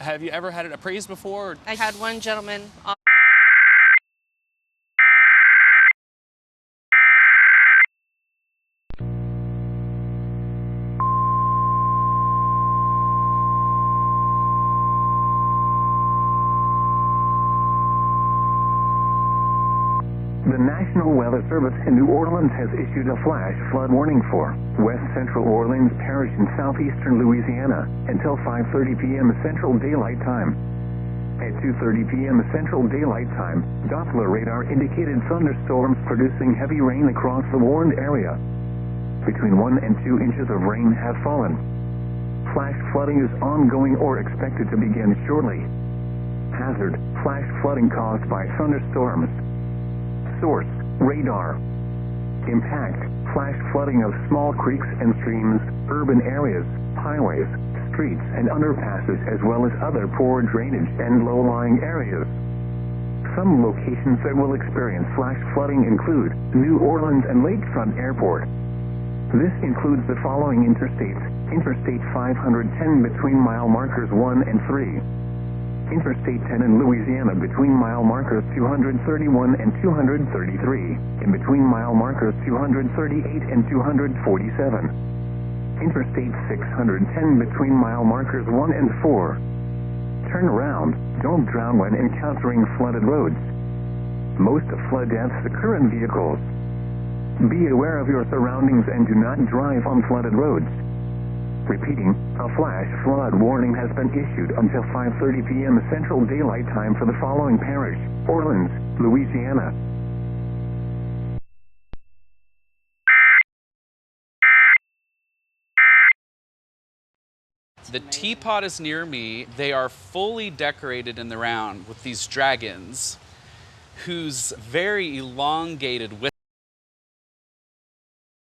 Have you ever had it appraised before? I had one gentleman. The National Weather Service in New Orleans has issued a flash flood warning for West Central Orleans Parish in southeastern Louisiana until 5:30 p.m. Central Daylight Time. At 2:30 p.m. Central Daylight Time, Doppler radar indicated thunderstorms producing heavy rain across the warned area. Between 1 and 2 inches of rain have fallen. Flash flooding is ongoing or expected to begin shortly. Hazard: flash flooding caused by thunderstorms. Source: radar. Impact: flash flooding of small creeks and streams, urban areas, highways, streets and underpasses, as well as other poor drainage and low-lying areas. Some locations that will experience flash flooding include New Orleans and Lakefront Airport. This includes the following interstates: Interstate 510 between mile markers 1 and 3. Interstate 10 in Louisiana between mile markers 231 and 233, in between mile markers 238 and 247. Interstate 610 between mile markers 1 and 4. Turn around, don't drown when encountering flooded roads. Most flood deaths occur in vehicles. Be aware of your surroundings and do not drive on flooded roads. Repeating, a flash flood warning has been issued until 5:30 p.m. Central Daylight Time for the following parish: Orleans, Louisiana. The teapot is near me. They are fully decorated in the round with these dragons whose very elongated